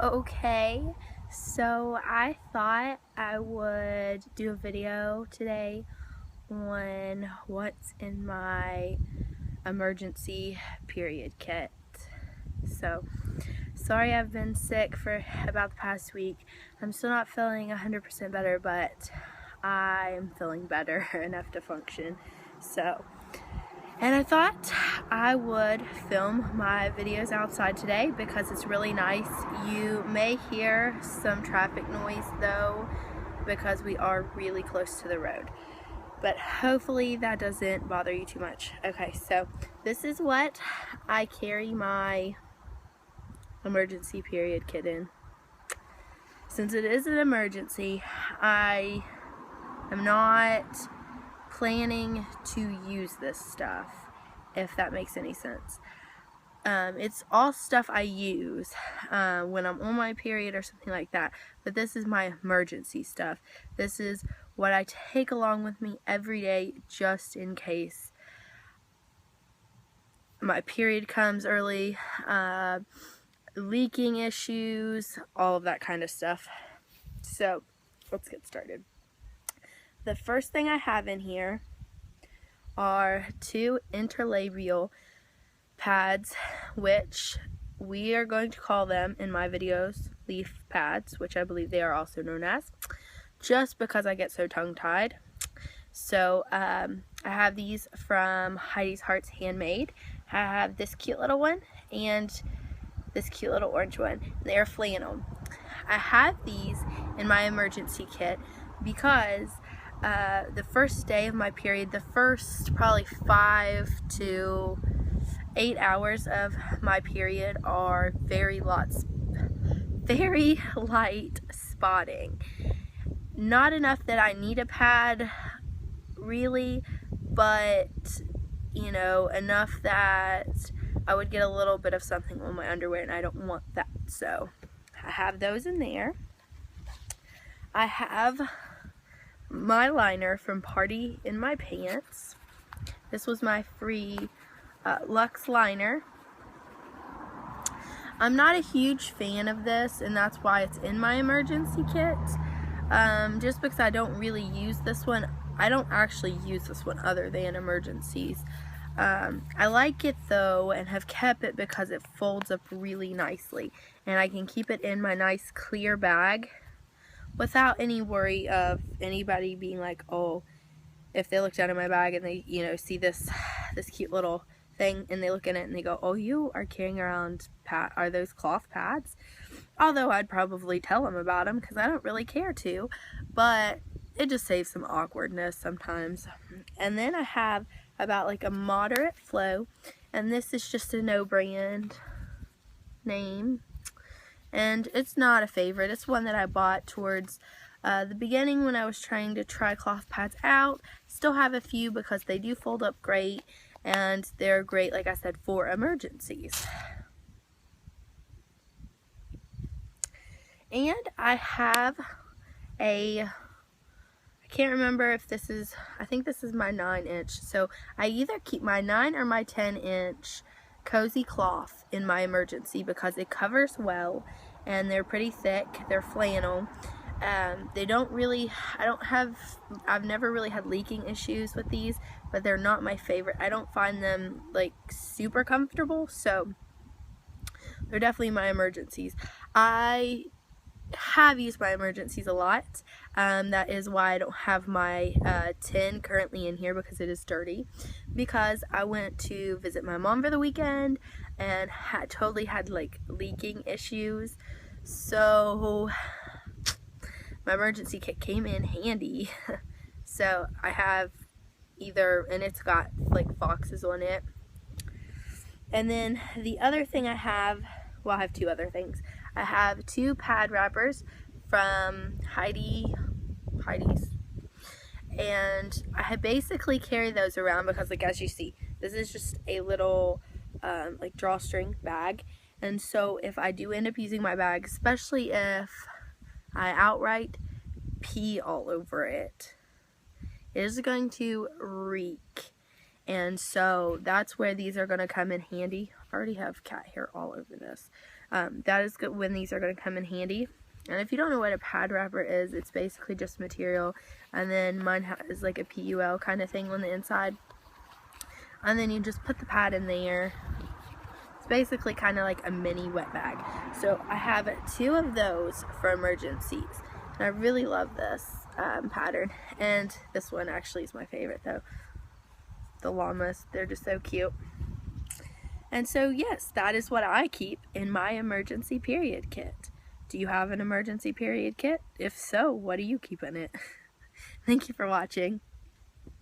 Okay, so I thought I would do a video today on what's in my emergency period kit. So, sorry I've been sick for about the past week. I'm still not feeling 100% better, but I'm feeling better enough to function. And I thought I would film my videos outside today because it's really nice. You may hear some traffic noise though because we are really close to the road. But hopefully that doesn't bother you too much. Okay, so this is what I carry my emergency period kit in. Since it is an emergency, I am not planning to use this stuff, if that makes any sense. It's all stuff I use when I'm on my period or something like that, but this is my emergency stuff. This is what I take along with me every day just in case my period comes early, leaking issues, all of that kind of stuff. So let's get started. The first thing I have in here are 2 interlabial pads, which we are going to call them in my videos leaf pads, which I believe they are also known as, just because I get so tongue-tied. So I have these from Heidi's Hearts Handmade. I have this cute little one and this cute little orange one. They're flannel. I have these in my emergency kit because the first day of my period, the first probably 5 to 8 hours of my period are very light spotting. Not enough that I need a pad really, but you know, enough that I would get a little bit of something on my underwear, and I don't want that. So I have those in there. I have my liner from Party in My Pants. This was my free Luxe liner. I'm not a huge fan of this, and that's why it's in my emergency kit. Just because I don't really use this one. I don't actually use this one other than emergencies. I like it though and have kept it because it folds up really nicely, and I can keep it in my nice clear bag without any worry of anybody being like, oh, if they look down in my bag and they, you know, see this cute little thing and they look in it and they go, oh, you are carrying around are those cloth pads? Although I'd probably tell them about them because I don't really care to, but it just saves some awkwardness sometimes. And then I have about like a moderate flow, and this is just a no brand name, and it's not a favorite. It's one that I bought towards the beginning when I was trying to try cloth pads out. Still have a few because they do fold up great, and they're great, like I said, for emergencies. And I have I can't remember if this is, I think this is my 9-inch. So I either keep my 9 or my 10-inch cozy cloth in my emergency because it covers well and they're pretty thick. They're flannel. They don't really, I've never really had leaking issues with these, but they're not my favorite. I don't find them like super comfortable, so they're definitely my emergencies. I have used my emergencies a lot. That is why I don't have my 10 currently in here because it is dirty, because I went to visit my mom for the weekend and totally had like leaking issues, so my emergency kit came in handy. So I have either, and it's got like foxes on it. And then the other thing I have, well, I have 2 other things. I have 2 pad wrappers from Heidi's, and I basically carry those around because, like, as you see, this is just a little like drawstring bag, and so if I do end up using my bag, especially if I outright pee all over it, it is going to reek. And so that's where these are going to come in handy. I already have cat hair all over this. That is good when these are going to come in handy. And if you don't know what a pad wrapper is, it's basically just material, and then mine has like a PUL kind of thing on the inside, and then you just put the pad in there. It's basically kind of like a mini wet bag. So I have 2 of those for emergencies, and I really love this pattern, and this one actually is my favorite though. The llamas, they're just so cute. And so yes, that is what I keep in my emergency period kit. Do you have an emergency period kit? If so, what do you keep in it? Thank you for watching.